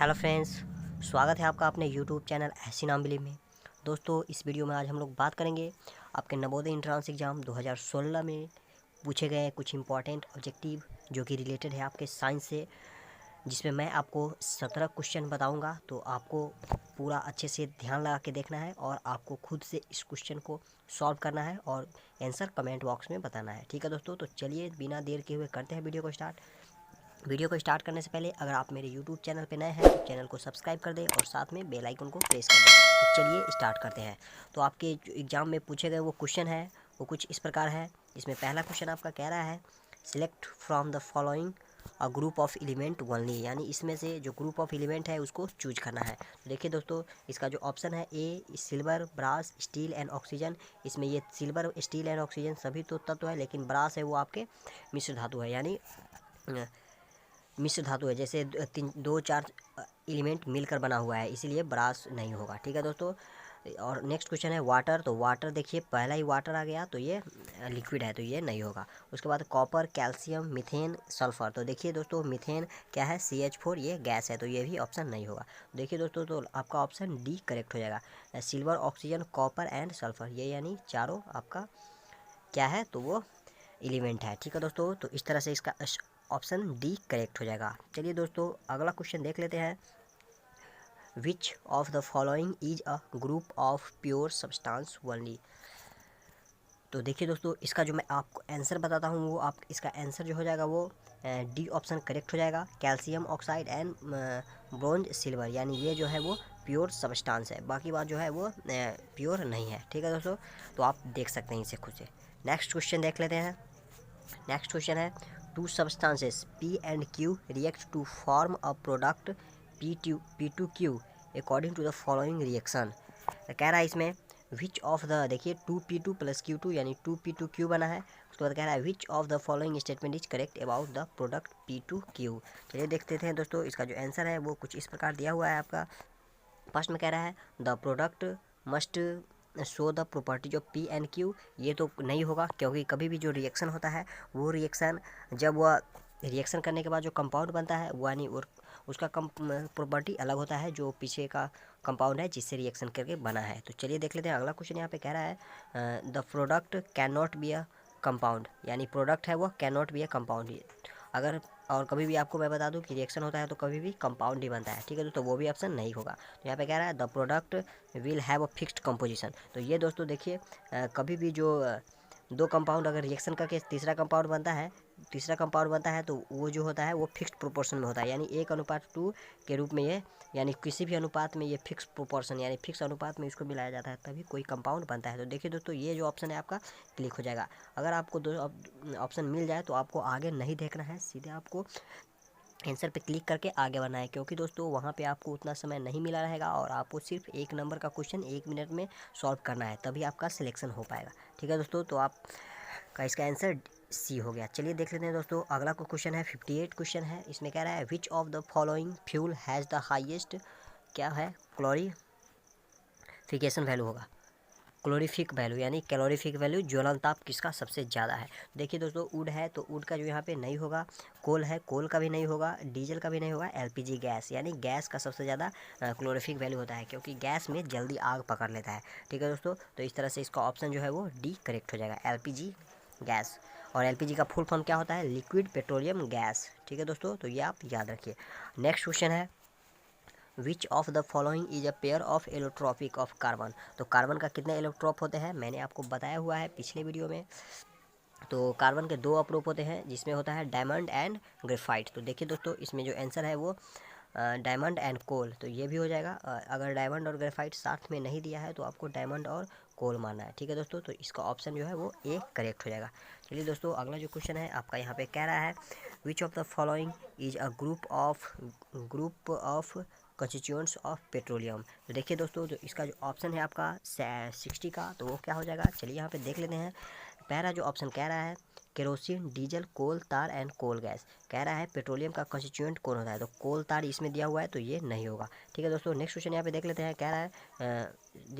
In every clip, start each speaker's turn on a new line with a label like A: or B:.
A: Hello friends, स्वागत है आपका अपने यूट्यूब चैनल ऐसी नाम बिली में। दोस्तों, इस वीडियो में आज हम लोग बात करेंगे आपके नवोदय एंट्रेंस एग्ज़ाम 2016 में पूछे गए कुछ इंपॉर्टेंट ऑब्जेक्टिव जो कि रिलेटेड है आपके साइंस से, जिसमें मैं आपको 17 क्वेश्चन बताऊंगा। तो आपको पूरा अच्छे से ध्यान लगा के देखना है और आपको खुद से इस क्वेश्चन को सॉल्व करना है और आंसर कमेंट बॉक्स में बताना है। ठीक है दोस्तों, तो चलिए बिना देर के हुए करते हैं वीडियो को स्टार्ट। वीडियो को स्टार्ट करने से पहले अगर आप मेरे यूट्यूब चैनल पर नए हैं तो चैनल को सब्सक्राइब कर दें और साथ में बेल आइकन को प्रेस कर दें। तो चलिए स्टार्ट करते हैं। तो आपके जो एग्ज़ाम में पूछे गए वो क्वेश्चन है वो कुछ इस प्रकार है। इसमें पहला क्वेश्चन आपका कह रहा है select from the following a group of element only, यानी इसमें से जो ग्रुप ऑफ एलिमेंट है उसको चूज करना है। तो देखिए दोस्तों, इसका जो ऑप्शन है A silver, brass, steel and oxygen. इसमें ये सिल्वर, स्टील एंड ऑक्सीजन सभी तो तत्व है, लेकिन ब्रास है वो आपके मिश्र धातु है, यानी मिश्र धातु है, जैसे दो चार एलिमेंट मिलकर बना हुआ है, इसीलिए ब्रास नहीं होगा। ठीक है दोस्तों। और नेक्स्ट क्वेश्चन है वाटर। तो वाटर देखिए पहला ही वाटर आ गया तो ये लिक्विड है, तो ये नहीं होगा। उसके बाद कॉपर, कैल्शियम, मीथेन, सल्फर। तो देखिए दोस्तों, मीथेन क्या है, CH4, ये गैस है, तो ये भी ऑप्शन नहीं होगा। देखिए दोस्तों, तो आपका ऑप्शन डी करेक्ट हो जाएगा। Silver, oxygen, copper and sulphur, ये यानी चारों आपका क्या है, तो वो एलिमेंट है। ठीक है दोस्तों, तो इस तरह से इसका ऑप्शन डी करेक्ट हो जाएगा। चलिए दोस्तों, अगला क्वेश्चन देख लेते हैं। विच of the following is a group of pure substance only. तो देखिए दोस्तों, इसका जो मैं आपको आंसर बताता हूँ वो आप इसका आंसर जो हो जाएगा वो डी ऑप्शन करेक्ट हो जाएगा। Calcium oxide and bronze silver, यानी ये जो है वो प्योर सब्सटेंस है, बाकी बात जो है वो प्योर नहीं है। ठीक है दोस्तों, तो आप देख सकते हैं इसे खुद से। नेक्स्ट क्वेश्चन देख लेते हैं। नेक्स्ट क्वेश्चन है to substances P and Q react to form a product P2Q according to the following reaction। तो कह रहा है इसमें विच ऑफ द, देखिए 2P2 + Q2 यानी 2P2Q बना है। उसके बाद कह रहा है which of the following statement is correct about the product P2Q। चलिए देखते हैं दोस्तों, इसका जो आंसर है वो कुछ इस प्रकार दिया हुआ है आपका। फर्स्ट में कह रहा है the product must show the properties of P and Q। ये तो नहीं होगा, क्योंकि कभी भी जो रिएक्शन होता है वो रिएक्शन जब वह रिएक्शन करने के बाद जो कंपाउंड बनता है वो यानी उसका प्रॉपर्टी अलग होता है जो पीछे का कंपाउंड है जिससे रिएक्शन करके बना है। तो चलिए देख लेते हैं अगला क्वेश्चन। यहाँ पे कह रहा है the product can not be a compound, यानी प्रोडक्ट है वो can not be a compound. अगर और कभी भी आपको मैं बता दूं कि रिएक्शन होता है तो कभी भी कंपाउंड ही बनता है। ठीक है, तो वो भी ऑप्शन नहीं होगा। तो यहाँ पे कह रहा है the product will have a fixed composition. तो ये दोस्तों देखिए कभी भी जो दो कंपाउंड अगर रिएक्शन करके तीसरा कंपाउंड बनता है तो वो जो होता है वो फिक्स्ड प्रोपोर्शन में होता है, यानी 1:2 के रूप में ये, यानी किसी भी अनुपात में ये फिक्स प्रोपोर्शन यानी फिक्स अनुपात में इसको मिलाया जाता है तभी कोई कंपाउंड बनता है। तो देखिए दोस्तों, ये जो ऑप्शन है आपका क्लिक हो जाएगा। अगर आपको दो ऑप्शन मिल जाए तो आपको आगे नहीं देखना है, सीधे आपको आंसर पे क्लिक करके आगे बढ़ना है, क्योंकि दोस्तों वहाँ पे आपको उतना समय नहीं मिला रहेगा और आपको सिर्फ 1 नंबर का क्वेश्चन 1 मिनट में सॉल्व करना है, तभी आपका सिलेक्शन हो पाएगा। ठीक है दोस्तों, तो आपका इसका आंसर सी हो गया। चलिए देख लेते हैं दोस्तों, अगला क्वेश्चन है 58 क्वेश्चन है। इसमें कह रहा है which of the following fuel has the highest, क्या है, क्लोरीफिकेशन वैल्यू होगा, क्लोरीफिक वैल्यू यानी कैलोरीफिक वैल्यू, ज्वलनताप किसका सबसे ज़्यादा है। देखिए दोस्तों, वुड है तो वुड का जो यहाँ पे नहीं होगा, कोल है कोल का भी नहीं होगा, डीजल का भी नहीं होगा, LPG गैस यानी गैस का सबसे ज़्यादा क्लोरीफिक वैल्यू होता है, क्योंकि गैस में जल्दी आग पकड़ लेता है। ठीक है दोस्तों, तो इस तरह से इसका ऑप्शन जो है वो डी करेक्ट हो जाएगा, LPG गैस। और LPG का फुल फॉर्म क्या होता है, लिक्विड पेट्रोलियम गैस। ठीक है दोस्तों, तो ये आप याद रखिए। नेक्स्ट क्वेश्चन है which of the following is a pair of allotropic of carbon. तो कार्बन का कितने एलोट्रॉप होते हैं मैंने आपको बताया हुआ है पिछले वीडियो में। तो कार्बन के 2 अप्रोप होते हैं जिसमें होता है डायमंड एंड ग्रेफाइट। तो देखिए दोस्तों, इसमें जो आंसर है वो डायमंड एंड कोल, तो ये भी हो जाएगा। अगर डायमंड और ग्रेफाइट साथ में नहीं दिया है तो आपको डायमंड और कोल मानना है। ठीक है दोस्तों, तो इसका ऑप्शन जो है वो ए करेक्ट हो जाएगा। चलिए दोस्तों, अगला जो क्वेश्चन है आपका यहाँ पे कह रहा है which of the following is a group of constituents of petroleum. तो देखिए दोस्तों, जो इसका जो ऑप्शन है आपका 60 का, तो वो क्या हो जाएगा, चलिए यहाँ पे देख लेते हैं। पहला जो ऑप्शन कह रहा है kerosene, diesel, coal tar and coal gas. कह रहा है पेट्रोलियम का कंस्टिट्यूएंट कौन होता है, तो कोल tar इसमें दिया हुआ है तो ये नहीं होगा। ठीक है दोस्तों, नेक्स्ट क्वेश्चन यहाँ पे देख लेते हैं। कह रहा है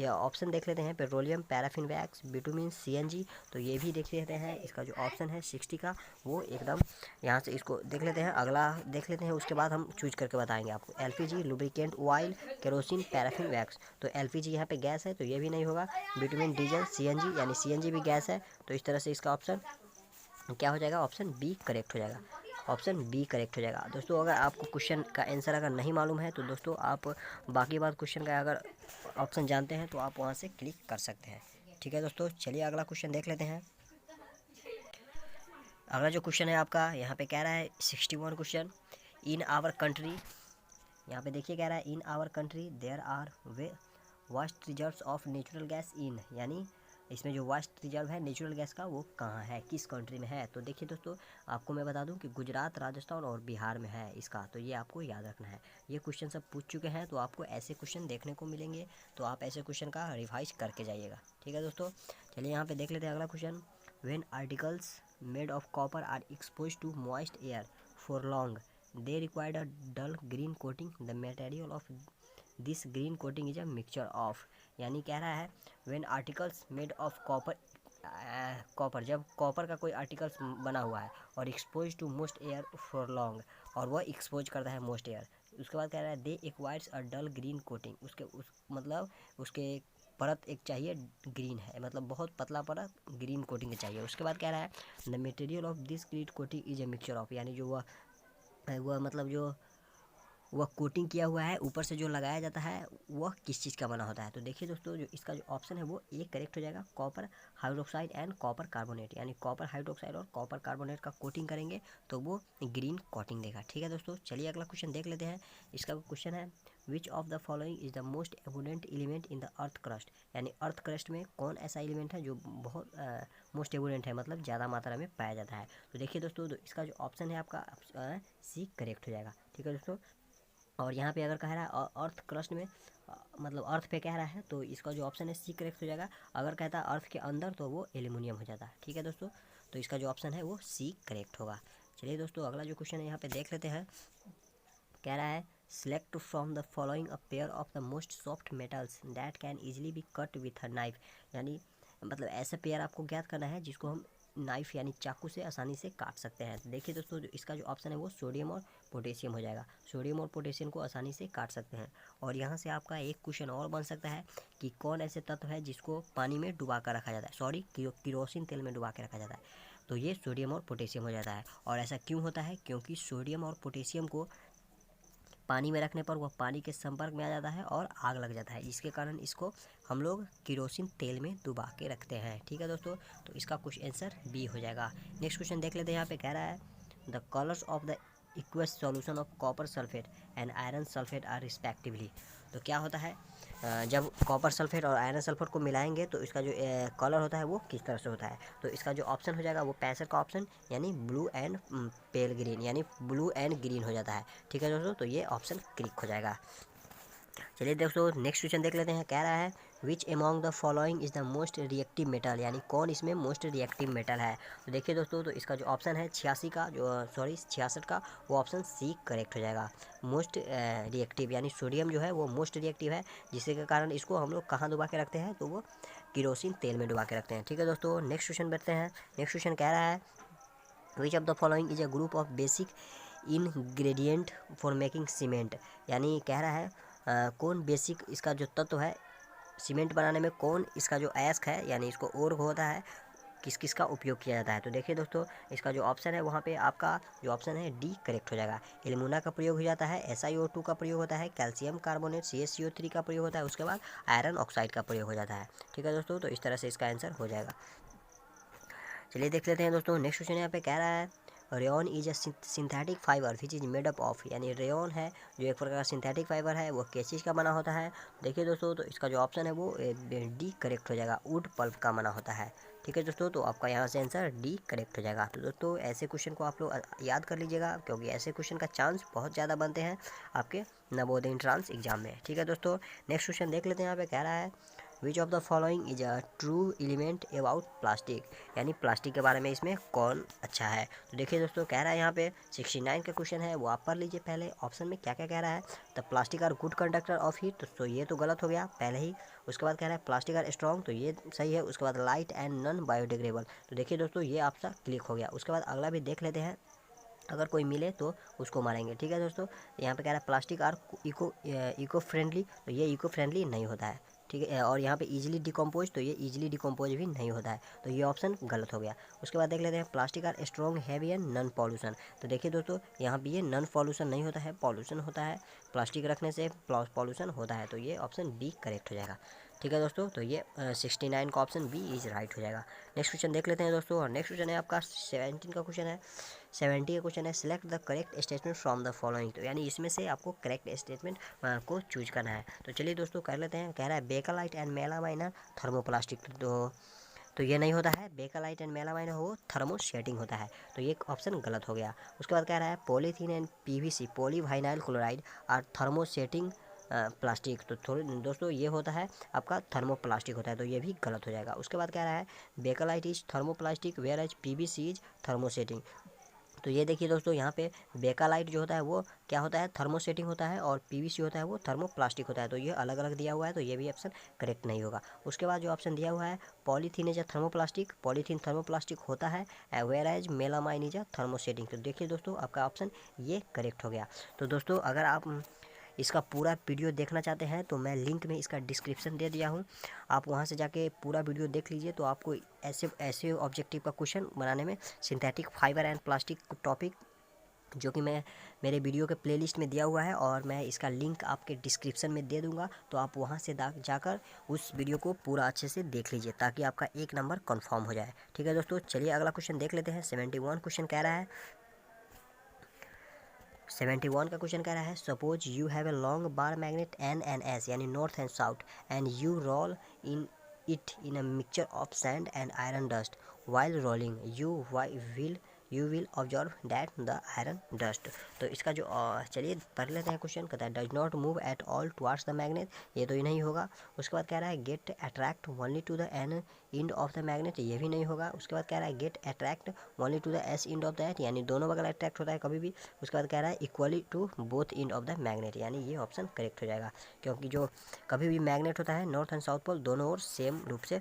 A: ऑप्शन देख लेते हैं, petroleum, paraffin wax, bitumen, CNG। तो ये भी देख लेते हैं, इसका जो ऑप्शन है 60 का वो एकदम यहाँ से इसको देख लेते हैं। अगला देख लेते हैं, उसके बाद हम चूज करके बताएंगे आपको। LPG, lubricant oil, kerosene, paraffin wax. तो LPG यहाँ पे गैस है तो ये भी नहीं होगा। बिटुमिन, डीजल, CNG यानी CNG भी गैस है। तो इस तरह से इसका ऑप्शन क्या हो जाएगा, ऑप्शन बी करेक्ट हो जाएगा। ऑप्शन बी करेक्ट हो जाएगा। दोस्तों अगर आपको क्वेश्चन का आंसर अगर नहीं मालूम है तो दोस्तों आप बाकी बात क्वेश्चन का अगर ऑप्शन जानते हैं तो आप वहाँ से क्लिक कर सकते हैं। ठीक है दोस्तों, चलिए अगला क्वेश्चन देख लेते हैं। अगला जो क्वेश्चन है आपका यहाँ पे कह रहा है 61 क्वेश्चन। इन आवर कंट्री, यहाँ पे देखिए कह रहा है in our country there are way vast reserves of natural gas in, यानी इसमें जो वास्ट रिजर्व है नेचुरल गैस का वो कहाँ है, किस कंट्री में है। तो देखिए दोस्तों आपको मैं बता दूं कि गुजरात, राजस्थान और बिहार में है इसका, तो ये आपको याद रखना है। ये क्वेश्चन सब पूछ चुके हैं तो आपको ऐसे क्वेश्चन देखने को मिलेंगे, तो आप ऐसे क्वेश्चन का रिवाइज करके जाइएगा। ठीक है दोस्तों, चलिए यहाँ पे देख लेते हैं अगला question. When articles made of copper are expose to moist air for long they required a dull green coating. The material of this green coating is a mixture of, यानी कह रहा है when articles made of copper जब copper का कोई articles बना हुआ है और expose to most air for long, और वह एक्सपोज करता है मोस्ट एयर, उसके बाद कह रहा है दे एक्वायर्स अ डल ग्रीन कोटिंग, मतलब उसके परत एक चाहिए ग्रीन है, मतलब बहुत पतला परत ग्रीन कोटिंग चाहिए। उसके बाद कह रहा है the material of this green coating is a mixture of, यानी जो वह मतलब जो वह कोटिंग किया हुआ है ऊपर से जो लगाया जाता है वह किस चीज़ का बना होता है। तो देखिए दोस्तों जो इसका जो ऑप्शन है वो ए करेक्ट हो जाएगा, copper hydroxide and copper carbonate, यानी कॉपर हाइड्रोक्साइड और कॉपर कार्बोनेट का कोटिंग करेंगे तो वो ग्रीन कोटिंग देगा। ठीक है दोस्तों, चलिए अगला क्वेश्चन देख लेते हैं। इसका क्वेश्चन है which of the following is the most abundant element in the earth crust, यानी अर्थ क्रस्ट में कौन ऐसा एलिमेंट है जो बहुत मोस्ट एबुडेंट है, मतलब ज़्यादा मात्रा में पाया जाता है। तो देखिए दोस्तों इसका जो ऑप्शन है आपका सी करेक्ट हो जाएगा। ठीक है दोस्तों, और यहाँ पे अगर कह रहा है अर्थ क्रस्ट में मतलब अर्थ पे कह रहा है तो इसका जो ऑप्शन है सी करेक्ट हो जाएगा। अगर कहता है अर्थ के अंदर तो वो एल्युमिनियम हो जाता है। ठीक है दोस्तों, तो इसका जो ऑप्शन है वो सी करेक्ट होगा। चलिए दोस्तों अगला जो क्वेश्चन है यहाँ पे देख लेते हैं। कह रहा है select from the following a pair of the most soft metals that can easily B cut with a knife, यानी मतलब ऐसा पेयर आपको ज्ञात करना है जिसको हम नाइफ यानी चाकू से आसानी से काट सकते हैं। तो देखिए दोस्तों जो इसका जो ऑप्शन है वो सोडियम और पोटेशियम हो जाएगा। सोडियम और पोटेशियम को आसानी से काट सकते हैं। और यहाँ से आपका एक क्वेश्चन और बन सकता है कि कौन ऐसे तत्व है जिसको पानी में डुबा कर रखा जाता है, सॉरी किरोसिन तेल में डुबा के रखा जाता है, तो ये सोडियम और पोटेशियम हो जाता है। और ऐसा क्यों होता है, क्योंकि सोडियम और पोटेशियम को पानी में रखने पर वह पानी के संपर्क में आ जाता है और आग लग जाता है, इसके कारण इसको हम लोग किरोसिन तेल में डुबा के रखते हैं। ठीक है दोस्तों, तो इसका कुछ आंसर बी हो जाएगा। नेक्स्ट क्वेश्चन देख लेते हैं। यहाँ पे कह रहा है the colours of the aqueous solution of copper sulphate and iron sulphate are respectively. तो क्या होता है जब कॉपर सल्फेट और आयरन सल्फेट को मिलाएंगे तो इसका जो कलर होता है वो किस तरह से होता है। तो इसका जो ऑप्शन हो जाएगा वो 65 का ऑप्शन, यानी ब्लू एंड पेल ग्रीन, यानी ब्लू एंड ग्रीन हो जाता है। ठीक है दोस्तों, तो ये ऑप्शन क्लिक हो जाएगा। चलिए दोस्तों नेक्स्ट क्वेश्चन देख लेते हैं। कह रहा है which among the following is the most reactive metal, यानी कौन इसमें मोस्ट रिएक्टिव मेटल है। तो देखिए दोस्तों तो इसका जो ऑप्शन है 86 का, जो 66 का, वो ऑप्शन सी करेक्ट हो जाएगा। मोस्ट रिएक्टिव यानी सोडियम जो है वो मोस्ट रिएक्टिव है, जिसके के कारण इसको हम लोग कहाँ डुबा के रखते हैं, तो वो किरोसिन तेल में डुबा के रखते हैं। ठीक है दोस्तों, नेक्स्ट क्वेश्चन बढ़ते हैं। नेक्स्ट क्वेश्चन कह रहा है which of the following is a group of basic ingredient for making cement, यानी कह रहा है कौन बेसिक इसका जो तत्व है सीमेंट बनाने में, कौन इसका जो अयस्क है यानी इसको और होता है, किस किस का उपयोग किया जाता है। तो देखिए दोस्तों इसका जो ऑप्शन है वहाँ पे आपका जो ऑप्शन है डी करेक्ट हो जाएगा। एल्युमिना का प्रयोग हो जाता है, SiO2 का प्रयोग होता है, कैल्शियम कार्बोनेट CaCO3 का प्रयोग होता है, उसके बाद आयरन ऑक्साइड का प्रयोग हो जाता है। ठीक है दोस्तों, तो इस तरह से इसका आंसर हो जाएगा। चलिए देख लेते हैं दोस्तों। नेक्स्ट क्वेश्चन यहाँ पे कह रहा है rayon is a synthetic fibre which is made up of, यानी रेयन है जो एक प्रकार का सिंथेटिक फाइबर है, वो किस चीज़ का बना होता है। देखिए दोस्तों तो इसका जो ऑप्शन है वो डी करेक्ट हो जाएगा, वुड पल्प का बना होता है। ठीक है दोस्तों, तो आपका यहाँ से आंसर डी करेक्ट हो जाएगा। तो दोस्तों ऐसे क्वेश्चन को आप लोग याद कर लीजिएगा, क्योंकि ऐसे क्वेश्चन का चांस बहुत ज़्यादा बनते हैं आपके नवोदय एंट्रेंस एग्जाम में। ठीक है दोस्तों, नेक्स्ट क्वेश्चन देख लेते हैं। यहाँ पे कह रहा है which of the following is a true element about plastic, यानी प्लास्टिक के बारे में इसमें कौन अच्छा है। तो देखिए दोस्तों, कह रहा है यहाँ पे 69 का क्वेश्चन है, वो आप पढ़ लीजिए। पहले ऑप्शन में क्या क्या कह रहा है। The plastic are good conductor of heat, तो ये तो गलत हो गया पहले ही। उसके बाद कह रहा है प्लास्टिक आर स्ट्रॉन्ग, तो ये सही है। उसके बाद लाइट एंड नॉन बायोडिग्रेडेबल, तो देखिए दोस्तों ये आपका क्लिक हो गया। उसके बाद अगला भी देख लेते हैं, अगर कोई मिले तो उसको मारेंगे। ठीक है दोस्तों, यहाँ पे कह रहा है प्लास्टिक आर इको फ्रेंडली, तो ये इको फ्रेंडली नहीं होता है। ठीक है, और यहाँ पे इजीली डिकम्पोज, तो ये इजीली डिकम्पोज भी नहीं होता है, तो ये ऑप्शन गलत हो गया। उसके बाद देख लेते हैं plastic are strong heavy and non pollution, तो देखिए दोस्तों यहाँ पे ये नॉन पॉल्यूशन नहीं होता है, पॉल्यूशन होता है। प्लास्टिक रखने से पॉल्यूशन होता है, तो ये ऑप्शन बी करेक्ट हो जाएगा। ठीक है दोस्तों, तो ये 69 का ऑप्शन बी इज राइट हो जाएगा। नेक्स्ट क्वेश्चन देख लेते हैं दोस्तों, और नेक्स्ट क्वेश्चन है आपका 17 का क्वेश्चन है। 70 का क्वेश्चन है, select the correct statement from the following, तो यानी इसमें से आपको करेक्ट स्टेटमेंट को चूज करना है। तो चलिए दोस्तों कर लेते हैं। कह रहा है बेकालाइट एंड मेलामाइन थर्मोप्लास्टिक, तो ये नहीं होता है। बेकालाइट एंड मेलामाइन हो थर्मोसेटिंग होता है, तो ये ऑप्शन गलत हो गया। उसके बाद कह रहा है polythene and PVC polyvinyl chloride are thermosetting plastic, तो थोड़े दोस्तों ये होता है आपका थर्मोप्लास्टिक होता है, तो ये भी गलत हो जाएगा। उसके बाद कह रहा है bakelite is thermoplastic whereas PVC is thermosetting, तो ये देखिए दोस्तों यहाँ पे बेकालाइट जो होता है वो क्या होता है, थर्मोसेटिंग होता है, और पीवीसी होता है वो थर्मोप्लास्टिक होता है, तो ये अलग अलग दिया हुआ है, तो ये भी ऑप्शन करेक्ट नहीं होगा। उसके बाद जो ऑप्शन दिया हुआ है polythene is a thermoplastic, polythene thermoplastic होता है, whereas melamine is a thermosetting, तो देखिए दोस्तों आपका ऑप्शन ये करेक्ट हो गया। तो दोस्तों अगर आप इसका पूरा वीडियो देखना चाहते हैं तो मैं लिंक में इसका डिस्क्रिप्शन दे दिया हूँ, आप वहाँ से जाके पूरा वीडियो देख लीजिए। तो आपको ऐसे ऐसे ऑब्जेक्टिव का क्वेश्चन बनाने में synthetic fibre and plastic topic, जो कि मैं मेरे वीडियो के प्लेलिस्ट में दिया हुआ है, और मैं इसका लिंक आपके डिस्क्रिप्शन में दे दूंगा, तो आप वहां से जाकर उस वीडियो को पूरा अच्छे से देख लीजिए, ताकि आपका 1 नंबर कंफर्म हो जाए। ठीक है दोस्तों, चलिए अगला क्वेश्चन देख लेते हैं। 71 क्वेश्चन कह रहा है, 71 का क्वेश्चन कह रहा है suppose you have a long bar magnet NNS यानी north and south, and you roll in it in a mixture of sand and iron dust, while rolling you will observe that the iron dust, तो इसका जो चलिए पढ़ लेते हैं question. कहता है does not move at all towards the magnet, ये तो ये नहीं होगा। उसके बाद कह रहा है get attract only to the N end of the magnet, ये भी नहीं होगा। उसके बाद कह रहा है get attract only to the S end of that, यानी दोनों बगल अट्रैक्ट होता है कभी भी। उसके बाद कह रहा है equally to both end of the magnet, यानी ये ऑप्शन करेक्ट हो जाएगा, क्योंकि जो कभी भी मैग्नेट होता है नॉर्थ एंड साउथ पोल दोनों ओर सेम रूप से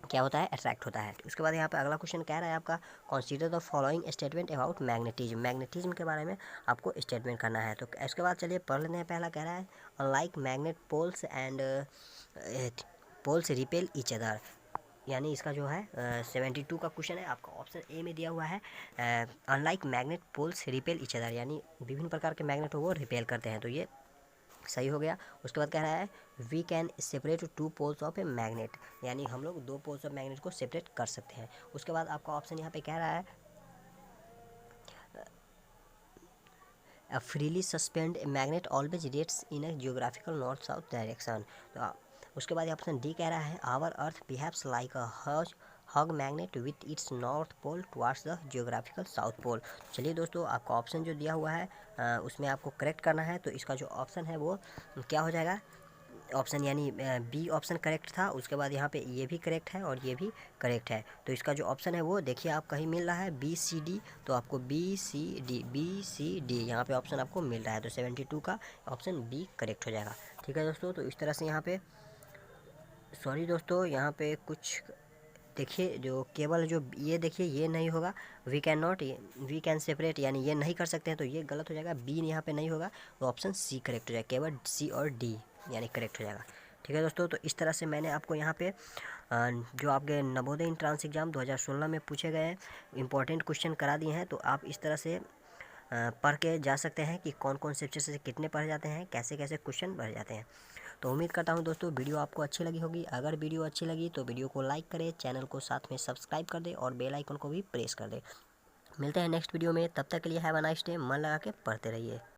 A: क्या होता है, अट्रैक्ट होता है। उसके बाद यहाँ पे अगला क्वेश्चन कह रहा है आपका consider the following statement about magnetism, magnetism के बारे में आपको स्टेटमेंट करना है। तो इसके बाद चलिए पढ़ लेते हैं। पहला कह रहा है unlike magnet poles and poles repel each other, यानी इसका जो है 72 का क्वेश्चन है, आपका ऑप्शन ए में दिया हुआ है unlike magnet poles repel each other, यानी विभिन्न प्रकार के मैग्नेट वो रिपेल करते हैं, तो ये सही हो गया। उसके बाद कह रहा है we can separate 2 poles of a magnet, यानी हम लोग 2 पोल्स ऑफ मैग्नेट को सेपरेट कर सकते हैं। उसके बाद आपका ऑप्शन यहाँ पे कह रहा है freely suspend magnet always rests in a geographical north south direction, तो उसके बाद ऑप्शन डी कह रहा है our earth behaves like a huge magnet with its north pole towards the geographical south pole. चलिए दोस्तों आपका ऑप्शन जो दिया हुआ है उसमें आपको करेक्ट करना है, तो इसका जो ऑप्शन है वो क्या हो जाएगा, ऑप्शन यानी बी ऑप्शन करेक्ट था। उसके बाद यहाँ पे ये भी करेक्ट है और ये भी करेक्ट है, तो इसका जो ऑप्शन है वो देखिए आप कहीं मिल रहा है BCD, तो आपको BCD यहाँ पे ऑप्शन आपको मिल रहा है, तो 72 का ऑप्शन बी करेक्ट हो जाएगा। ठीक है दोस्तों, तो इस तरह से यहाँ पे सॉरी दोस्तों यहाँ पे कुछ देखिए, जो केवल जो ये देखिए ये नहीं होगा, वी कैन सेपरेट, यानी ये नहीं कर सकते हैं, तो ये गलत हो जाएगा। बी यहाँ पे नहीं होगा, तो ऑप्शन सी करेक्ट हो जाएगा, केवल सी और डी यानी करेक्ट हो जाएगा। ठीक है दोस्तों, तो इस तरह से मैंने आपको यहाँ पे जो आपके नवोदय एंट्रेंस एग्जाम 2016 में पूछे गए इंपॉर्टेंट क्वेश्चन करा दिए हैं, तो आप इस तरह से पढ़ के जा सकते हैं कि कौन कौन से चैप्टर से कितने पढ़ जाते हैं, कैसे कैसे क्वेश्चन बढ़ जाते हैं। तो उम्मीद करता हूँ दोस्तों वीडियो आपको अच्छी लगी होगी। अगर वीडियो अच्छी लगी तो वीडियो को लाइक करें, चैनल को साथ में सब्सक्राइब कर दें और बेल आइकन को भी प्रेस कर दें। मिलते हैं नेक्स्ट वीडियो में, तब तक के लिए हैव अ नाइस डे, मन लगा के पढ़ते रहिए।